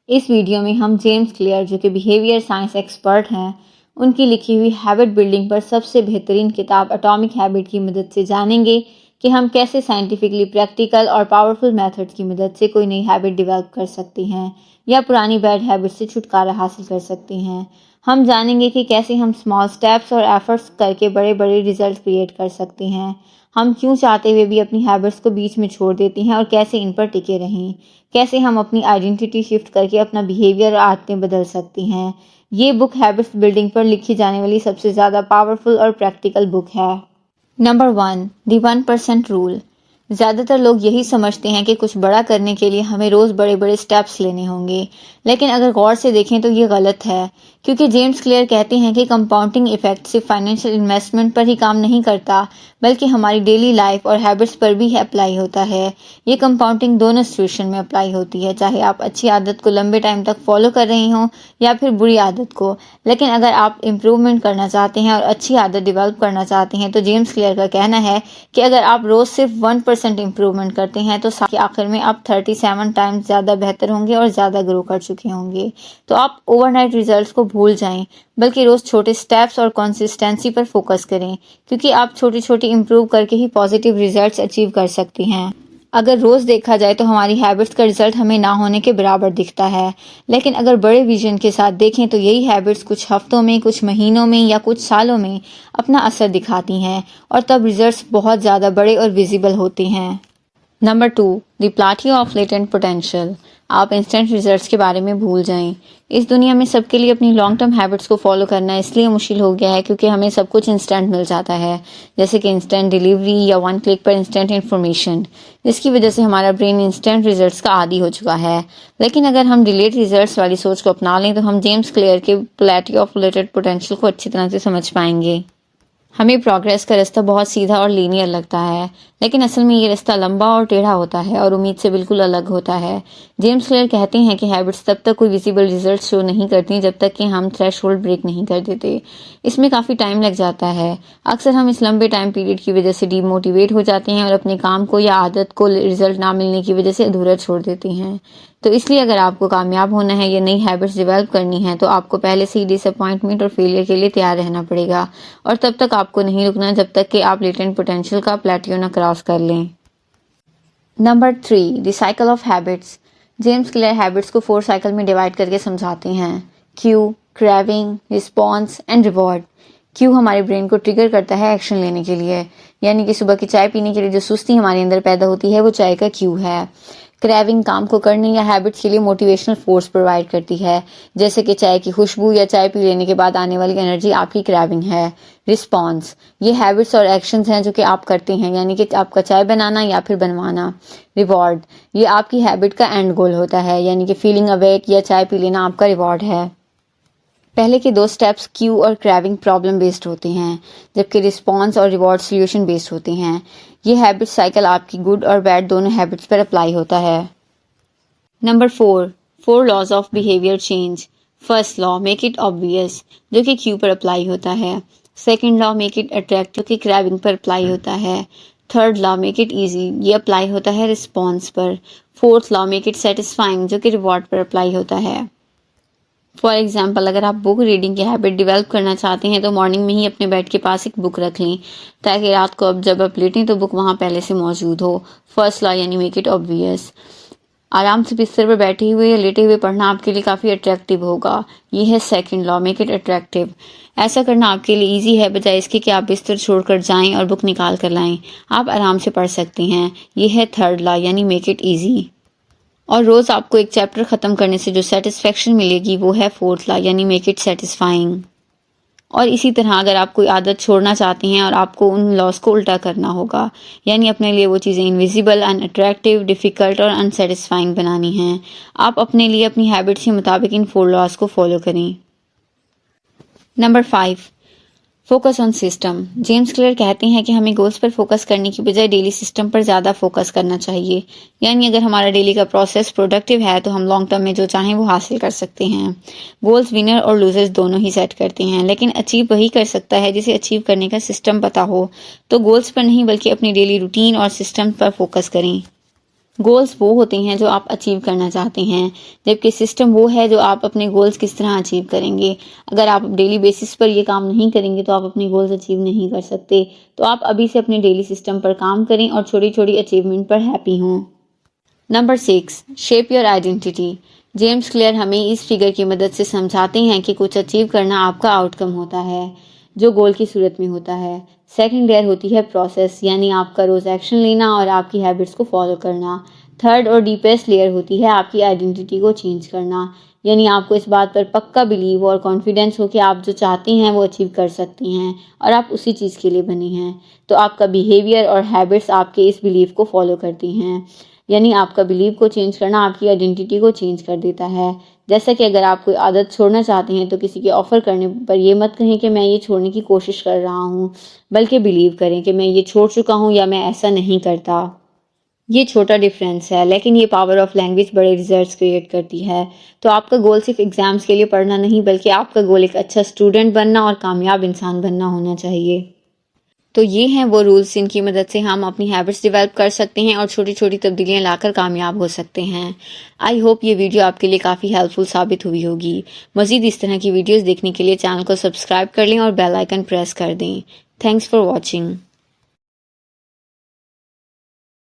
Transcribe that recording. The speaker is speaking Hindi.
इस वीडियो में हम जेम्स क्लियर, जो कि बिहेवियर साइंस एक्सपर्ट हैं, उनकी लिखी हुई हैबिट बिल्डिंग पर सबसे बेहतरीन किताब एटॉमिक हैबिट की मदद से जानेंगे कि हम कैसे साइंटिफिकली प्रैक्टिकल और पावरफुल मेथड्स की मदद से कोई नई हैबिट डेवलप कर सकते हैं या पुरानी बैड हैबिट से छुटकारा हासिल कर सकते हैं। हम जानेंगे कि कैसे हम स्मॉल स्टेप्स और एफर्ट्स करके बड़े बड़े रिजल्ट क्रिएट कर सकते हैं। हम क्यों चाहते हुए भी अपनी हैबिट्स को बीच में छोड़ देते हैं और कैसे इन पर टिके रहें। कैसे हम अपनी आइडेंटिटी शिफ्ट करके अपना बिहेवियर और आदतें बदल सकते हैं। ये बुक हैबिट्स बिल्डिंग पर लिखी जाने वाली सबसे ज़्यादा पावरफुल और प्रैक्टिकल बुक है। Number 1, the 1% rule. ज़्यादातर लोग यही समझते हैं कि कुछ बड़ा करने के लिए हमें रोज़ बड़े बड़े स्टेप्स लेने होंगे, लेकिन अगर गौर से देखें तो ये गलत है, क्योंकि जेम्स क्लियर कहते हैं कि कंपाउंडिंग इफेक्ट सिर्फ फाइनेंशियल इन्वेस्टमेंट पर ही काम नहीं करता, बल्कि हमारी डेली लाइफ और हैबिट्स पर भी अप्लाई होता है। ये कंपाउंडिंग दोनों सिचुएशन में अप्लाई होती है, चाहे आप अच्छी आदत को लंबे टाइम तक फॉलो कर रहे हों या फिर बुरी आदत को। लेकिन अगर आप इम्प्रूवमेंट करना चाहते हैं और अच्छी आदत डेवलप करना चाहते हैं तो जेम्स क्लियर का कहना है कि अगर आप रोज़ सिर्फ 1% इम्प्रूवमेंट करते हैं तो साल के आखिर में आप 37 टाइम्स ज़्यादा बेहतर होंगे और ज़्यादा ग्रो कर चुके होंगे। तो आप ओवरनाइट रिजल्ट्स को भूल जाएं, बल्कि रोज़ छोटे स्टेप्स और कंसिस्टेंसी पर फोकस करें, क्योंकि आप छोटी छोटी इम्प्रूव करके ही पॉजिटिव रिजल्ट्स अचीव कर सकते हैं। अगर रोज़ देखा जाए तो हमारी हैबिट्स का रिजल्ट हमें ना होने के बराबर दिखता है, लेकिन अगर बड़े विजन के साथ देखें तो यही हैबिट्स कुछ हफ्तों में, कुछ महीनों में या कुछ सालों में अपना असर दिखाती हैं और तब रिजल्ट्स बहुत ज़्यादा बड़े और विजिबल होते हैं। Number 2, the प्लेटियो of latent potential. आप इंस्टेंट रिजल्ट्स के बारे में भूल जाएं। इस दुनिया में सबके लिए अपनी लॉन्ग टर्म हैबिट्स को फॉलो करना इसलिए मुश्किल हो गया है क्योंकि हमें सब कुछ इंस्टेंट मिल जाता है, जैसे कि इंस्टेंट डिलीवरी या 1 क्लिक पर इंस्टेंट इन्फॉर्मेशन, जिसकी वजह से हमारा ब्रेन इंस्टेंट रिजल्ट्स का आदी हो चुका है। लेकिन अगर हम डिलेड रिजल्ट्स वाली सोच को अपना लें तो हम जेम्स क्लियर के प्लेटियो ऑफ लेटेंट पोटेंशियल को अच्छी तरह से समझ पाएंगे। हमें प्रोग्रेस का रास्ता बहुत सीधा और लीनियर लगता है, लेकिन असल में ये रास्ता लंबा और टेढ़ा होता है और उम्मीद से बिल्कुल अलग होता है। जेम्स क्लियर कहते हैं कि हैबिट्स तब तक कोई विजिबल रिजल्ट शो नहीं करती जब तक कि हम थ्रेशोल्ड ब्रेक नहीं कर देते। इसमें काफ़ी टाइम लग जाता है। अक्सर हम इस लंबे टाइम पीरियड की वजह से डीमोटिवेट हो जाते हैं और अपने काम को या आदत को रिजल्ट ना मिलने की वजह से अधूरा छोड़ देते हैं। तो इसलिए अगर आपको कामयाब होना है या नई हैबिट्स डेवलप करनी है तो आपको पहले से ही डिसअपॉइंटमेंट और फेलियर के लिए तैयार रहना पड़ेगा, और तब तक आपको नहीं रुकना जब तक कि आप लेटेंट पोटेंशियल का प्लेटियो न क्रॉस कर लें। Number 3, the cycle of habits. James clear habits को 4 साइकिल में डिवाइड करके समझाते हैं। Q, craving, response and reward. Q हमारे ब्रेन को ट्रिगर करता है एक्शन लेने के लिए, यानी कि सुबह की चाय पीने के लिए जो सुस्ती हमारे अंदर पैदा होती है वो चाय का क्यू है। क्रेविंग काम को करने या हैबिट्स के लिए मोटिवेशनल फोर्स प्रोवाइड करती है, जैसे कि चाय की खुशबू या चाय पी लेने के बाद आने वाली एनर्जी आपकी क्रेविंग है। रिस्पॉन्स, ये हैबिट्स और एक्शंस हैं जो कि आप करते हैं, यानी कि आपका चाय बनाना या फिर बनवाना। रिवॉर्ड, ये आपकी हैबिट का एंड गोल होता है, यानी कि फीलिंग अवेक या चाय पी लेना आपका रिवॉर्ड है। पहले के 2 स्टेप्स क्यू और क्रेविंग प्रॉब्लम बेस्ड होते हैं, जबकि रिस्पॉन्स और रिवॉर्ड सोल्यूशन बेस्ड होते हैं। ये हैबिट साइकिल आपकी गुड और बैड दोनों हैबिट्स पर अप्लाई होता है। Number 4, 4 laws of behaviour change. First law, make it obvious, जो कि क्यू पर अप्लाई होता है। Second law, make it attract, जो कि क्रेविंग पर अप्लाई होता है। Third law, make it easy, ये अप्लाई होता है रिस्पॉन्स पर। Fourth law, make it satisfying, जो कि रिवॉर्ड पर अप्लाई होता है। फॉर एग्जाम्पल, अगर आप बुक रीडिंग की हैबिट डेवलप करना चाहते हैं तो मॉर्निंग में ही अपने बेड के पास एक बुक रख लें, ताकि रात को अब जब आप लेटें तो बुक वहाँ पहले से मौजूद हो। फर्स्ट लॉ यानी मेक इट ऑब्वियस, आराम से बिस्तर पर बैठे हुए या लेटे हुए पढ़ना आपके लिए काफ़ी अट्रैक्टिव होगा। ये है second law, make it attractive. ऐसा करना आपके लिए ईजी है, बजाय इसके कि आप बिस्तर छोड़कर जाएं और बुक निकाल कर लाएं। आप आराम से पढ़ सकते हैं। ये है थर्ड लॉ यानी मेक इट ईजी। और रोज़ आपको एक चैप्टर ख़त्म करने से जो सेटिस्फेक्शन मिलेगी वो है फोर्थ लॉ यानी मेक इट सेटिस्फाइंग। और इसी तरह अगर आप कोई आदत छोड़ना चाहते हैं और आपको उन लॉस को उल्टा करना होगा, यानी अपने लिए वो चीज़ें इनविजिबल, अनअट्रैक्टिव, डिफ़िकल्ट और अनसेटिस्फाइंग बनानी हैं। आप अपने लिए अपनी हैबिट्स के मुताबिक इन 4 लॉस को फॉलो करें। Number 5, focus on system. James clear कहते हैं कि हमें गोल्स पर फोकस करने की बजाय डेली सिस्टम पर ज़्यादा फोकस करना चाहिए, यानी अगर हमारा डेली का प्रोसेस प्रोडक्टिव है तो हम लॉन्ग टर्म में जो चाहें वो हासिल कर सकते हैं। गोल्स विनर और लूजर्स दोनों ही सेट करते हैं, लेकिन अचीव वही कर सकता है जिसे अचीव करने का सिस्टम पता हो। तो गोल्स पर नहीं बल्कि अपनी डेली रूटीन और सिस्टम पर फोकस करें। गोल्स वो होते हैं जो आप अचीव करना चाहते हैं, जबकि सिस्टम वो है जो आप अपने गोल्स किस तरह अचीव करेंगे। अगर आप डेली बेसिस पर ये काम नहीं करेंगे तो आप अपने गोल्स अचीव नहीं कर सकते। तो आप अभी से अपने डेली सिस्टम पर काम करें और छोटी छोटी अचीवमेंट पर हैप्पी हों। Number 6, shape your identity. James clear हमें इस फिगर की मदद से समझाते हैं कि कुछ अचीव करना आपका आउटकम होता है, जो गोल की सूरत में होता है। सेकंड लेयर होती है प्रोसेस, यानी आपका रोज़ एक्शन लेना और आपकी हैबिट्स को फॉलो करना। थर्ड और डीपेस्ट लेयर होती है आपकी आइडेंटिटी को चेंज करना, यानी आपको इस बात पर पक्का बिलीव और कॉन्फिडेंस हो कि आप जो चाहते हैं वो अचीव कर सकते हैं और आप उसी चीज़ के लिए बने हैं। तो आपका बिहेवियर और हैबिट्स आपके इस बिलीव को फॉलो करती हैं, यानी आपका बिलीव को चेंज करना आपकी आइडेंटिटी को चेंज कर देता है। जैसा कि अगर आप कोई आदत छोड़ना चाहते हैं तो किसी के ऑफ़र करने पर ये मत कहें कि मैं ये छोड़ने की कोशिश कर रहा हूँ, बल्कि बिलीव करें कि मैं ये छोड़ चुका हूँ या मैं ऐसा नहीं करता। ये छोटा डिफरेंस है, लेकिन ये पावर ऑफ लैंग्वेज बड़े रिजल्ट्स क्रिएट करती है। तो आपका गोल सिर्फ एग्ज़ाम्स के लिए पढ़ना नहीं, बल्कि आपका गोल एक अच्छा स्टूडेंट बनना और कामयाब इंसान बनना होना चाहिए। तो ये हैं वो रूल्स जिनकी मदद से हम अपनी हैबिट्स डेवलप कर सकते हैं और छोटी छोटी तब्दीलियां लाकर कामयाब हो सकते हैं। आई होप ये वीडियो आपके लिए काफ़ी हेल्पफुल साबित हुई होगी। मज़ीद इस तरह की वीडियोस देखने के लिए चैनल को सब्सक्राइब कर लें और बेल आइकन प्रेस कर दें। Thanks for watching.